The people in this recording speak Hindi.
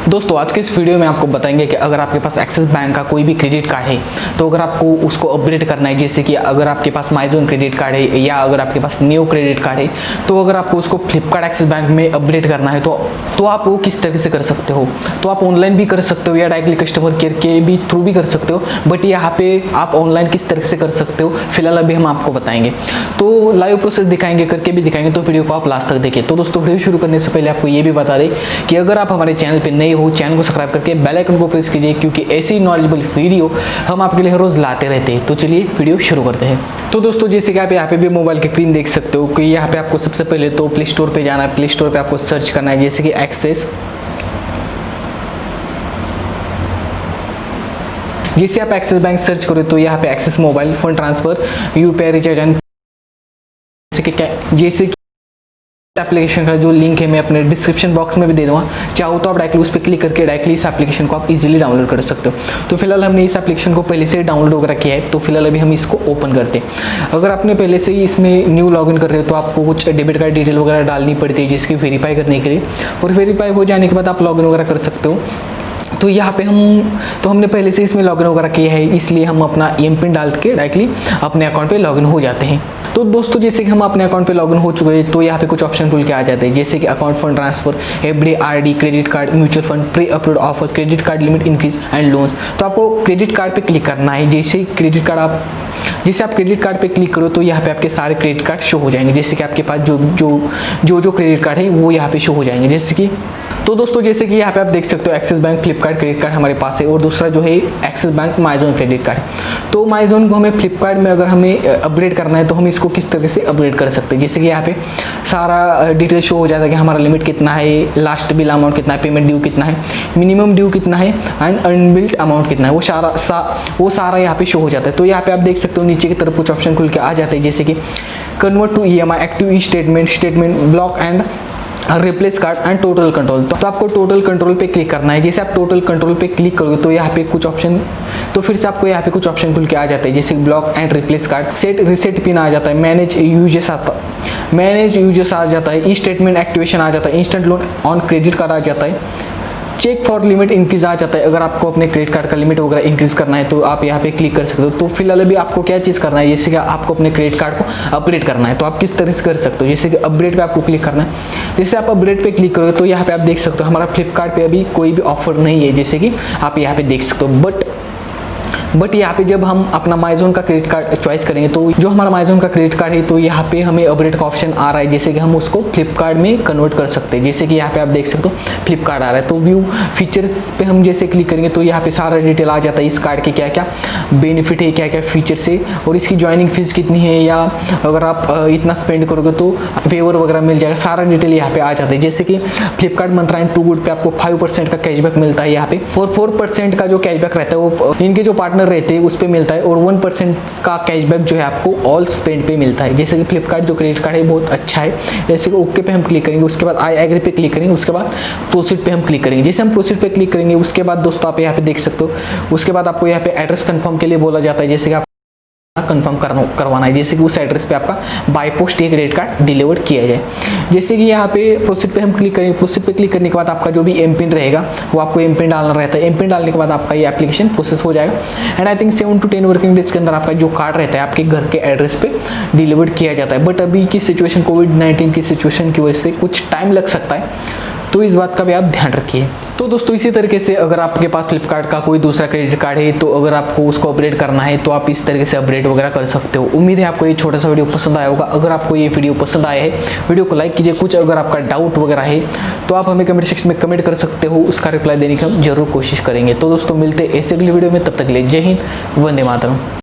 दोस्तों आज के इस वीडियो में आपको बताएंगे कि अगर आपके पास एक्सिस बैंक का कोई भी क्रेडिट कार्ड है तो अगर आपको उसको अपग्रेड करना है, जैसे कि अगर आपके पास माइजोन क्रेडिट कार्ड है या अगर आपके पास न्यू क्रेडिट कार्ड है, तो अगर आपको उसको फ्लिपकार्ट एक्सिस बैंक में अपग्रेड करना है तो आप वो किस तरह से कर सकते हो। तो आप ऑनलाइन भी कर सकते हो या डायरेक्टली कस्टमर केयर के भी थ्रू भी कर सकते हो, बट यहाँ पे आप ऑनलाइन किस तरह से कर सकते हो फिलहाल अभी हम आपको बताएंगे। तो लाइव प्रोसेस दिखाएंगे, करके भी दिखाएंगे, तो वीडियो को आप लास्ट तक देखिए। तो दोस्तों वीडियो शुरू करने से पहले आपको ये भी बता दें कि अगर आप हमारे चैनल पर नए हो, चैनल को सब्सक्राइब करके बेल आइकन को प्रेस कीजिए, क्योंकि ऐसी नॉलेजेबल वीडियो हम आपके लिए हर रोज लाते रहते हैं। तो चलिए वीडियो शुरू करते हैं। तो दोस्तों जैसे कि आप यहाँ पे भी मोबाइल की स्क्रीन देख सकते हो कि यहाँ पे आपको सबसे पहले तो प्ले स्टोर पे जाना है। प्ले स्टोर पे आपको सर्च करना है जैसे कि एक्सेस। जैसे आप एक्सिस बैंक सर्च करो तो यहाँ पे access mobile fund transfer UPI recharge and जैसे कि एप्लीकेशन का जो लिंक है मैं अपने डिस्क्रिप्शन बॉक्स में भी दे दूँगा। चाहो तो आप डायरेक्टली उस पर क्लिक करके डायरेक्टली इस एप्लीकेशन को आप इजीली डाउनलोड कर सकते हो। तो फिलहाल हमने इस एप्लीकेशन को पहले से डाउनलोड वगैरह किया है, तो फिलहाल अभी हम इसको ओपन करते हैं। अगर आपने पहले से ही इसमें न्यू लॉगिन कर रहे हो तो आपको कुछ डेबिट कार्ड डिटेल वगैरह डालनी पड़ती है जिसकी वेरीफाई करने के लिए, और वेरीफाई हो जाने के बाद आप लॉगिन वगैरह कर सकते हो। तो यहाँ पे हमने पहले से इसमें लॉगिन वगैरह किया है, इसलिए हम अपना एम पिन डाल के डायरेक्टली अपने अकाउंट पे लॉगिन हो जाते हैं। तो दोस्तों जैसे कि हम अपने अकाउंट पे लॉगिन हो चुके हैं तो यहाँ पे कुछ ऑप्शन खुल के आ जाते हैं जैसे कि account fund transfer, FD, RD, credit card, mutual fund, pre approved offer, credit card limit increase and loan. तो आपको क्रेडिट कार्ड पे क्लिक करना है। जैसे आप क्रेडिट कार्ड पे क्लिक करो तो यहाँ पे आपके सारे क्रेडिट कार्ड शो हो जाएंगे। जैसे कि आपके पास जो क्रेडिट कार्ड है वो यहाँ पे शो हो जाएंगे। जैसे कि तो दोस्तों जैसे कि यहाँ पे आप देख सकते हो axis bank Flipkart credit card हमारे पास है, और दूसरा जो है एक्सिस बैंक माइजोन क्रेडिट कार्ड। तो माइजोन को हमें फ्लिपकार्ट में अगर हमें अपग्रेड करना है तो हम इसको किस तरह से अपग्रेड कर सकते हैं। जैसे कि यहाँ पे सारा डिटेल शो हो जाता है कि हमारा लिमिट कितना है, लास्ट बिल अमाउंट कितना है, पेमेंट ड्यू कितना है, मिनिमम ड्यू कितना है एंड अनबिल्ड अमाउंट कितना है, वो सारा यहाँ पे शो हो जाता है। तो यहाँ पे आप देख सकते हो नीचे की तरफ कुछ ऑप्शन खुल के आ जाते हैं जैसे कि convert to EMI, active statement, block and replace card and total control. तो आपको टोटल कंट्रोल पे क्लिक करना है। जैसे आप टोटल कंट्रोल पे क्लिक करोगे तो यहाँ पे कुछ ऑप्शन, तो फिर से आपको यहाँ पे कुछ ऑप्शन खुल के आ जाते हैं जैसे block and replace card, set reset pin आ जाता है, मैनेज यूजर्स आ जाता है, ई स्टेटमेंट एक्टिवेशन आ जाता है, instant loan on credit card आ जाता है, चेक फॉर लिमिट इंक्रीज आ जाता है। अगर आपको अपने क्रेडिट कार्ड का लिमिट वगैरह इंक्रीज करना है तो आप यहाँ पे क्लिक कर सकते हो। तो फिलहाल अभी आपको क्या चीज़ करना है, जैसे कि आपको अपने क्रेडिट कार्ड को अपग्रेड करना है तो आप किस तरह से कर सकते हो। जैसे कि अपग्रेड पे आपको क्लिक करना है। जैसे आप अपग्रेड पे क्लिक करोगे तो यहाँ पे आप देख सकते हो हमारा फ्लिपकार्ट पे अभी कोई भी ऑफर नहीं है, जैसे कि आप यहाँ पे देख सकते हो। बट यहाँ पे जब हम अपना माइजोन का क्रेडिट कार्ड चॉइस करेंगे तो जो हमारा माइजोन का क्रेडिट कार्ड है तो यहाँ पे हमें अपग्रेड का ऑप्शन आ रहा है, जैसे कि हम उसको फ्लिपकार्ट में कन्वर्ट कर सकते हैं। जैसे कि यहाँ पे आप देख सकते हो फ्लिपकार्ट आ रहा है, तो व्यू फीचर्स पे हम जैसे क्लिक करेंगे तो यहाँ पे सारा डिटेल आ जाता है इस कार्ड के क्या क्या बेनिफिट है, क्या क्या फीचर्स है, और इसकी ज्वाइनिंग फीस कितनी है, या अगर आप इतना स्पेंड करोगे तो वेवर वगैरह मिल जाएगा। सारा डिटेल यहाँ पे आ जाता है। जैसे कि फ्लिपकार्ट मंत्रा एंड टू गुड पे आपको 5% का कैशबैक मिलता है यहाँ पे, और 4% का जो कैशबैक रहता है वो इनके जो पार्टनर रहते हैं उस पे मिलता है, और 1% का कैशबैक जो है आपको ऑल स्पेंड पे मिलता है। जैसे कि फ्लिपकार्ट जो क्रेडिट कार्ड है बहुत अच्छा है। जैसे कि ओके पे हम क्लिक करेंगे, उसके बाद आई एग्री पे क्लिक करेंगे, उसके बाद प्रोसीड पे हम क्लिक करेंगे। जैसे हम प्रोसीड पे क्लिक करेंगे उसके बाद दोस्तों आप यहाँ पे देख सकते हो उसके बाद आपको यहाँ पे एड्रेस कंफर्म के लिए बोला जाता है, जैसे कि आप कंफर्म करवाना है, जैसे कि उस एड्रेस पे आपका बाय पोस्ट ये क्रेडिट कार्ड डिलीवर किया जाए। जैसे कि यहाँ पे प्रोसीड पे हम क्लिक करेंगे। प्रोसीड पे क्लिक करने के बाद आपका जो भी एम पिन रहेगा वो आपको एम पिन डालना रहता है। एम पिन डालने के बाद आपका ये एप्लीकेशन प्रोसेस हो जाएगा and I think 7 to 10 working days के अंदर आपका जो कार्ड रहता है आपके घर के एड्रेस पे डिलीवर किया जाता है। बट अभी की सिचुएशन कोविड-19 की सिचुएशन की वजह से कुछ टाइम लग सकता है, तो इस बात का भी आप ध्यान रखिए। तो दोस्तों इसी तरीके से अगर आपके पास फ्लिपकार्ट का कोई दूसरा क्रेडिट कार्ड है तो अगर आपको उसको अपग्रेड करना है तो आप इस तरीके से अपग्रेड वगैरह कर सकते हो। उम्मीद है आपको ये छोटा सा वीडियो पसंद आया होगा। अगर आपको ये वीडियो पसंद आया है वीडियो को लाइक कीजिए। कुछ अगर आपका डाउट वगैरह है तो आप हमें कमेंट सेक्शन में कमेंट कर सकते हो, उसका रिप्लाई देने की हम जरूर कोशिश करेंगे। तो दोस्तों मिलते हैं ऐसे अगले वीडियो में, तब तक के लिए जय हिंद, वंदे मातरम।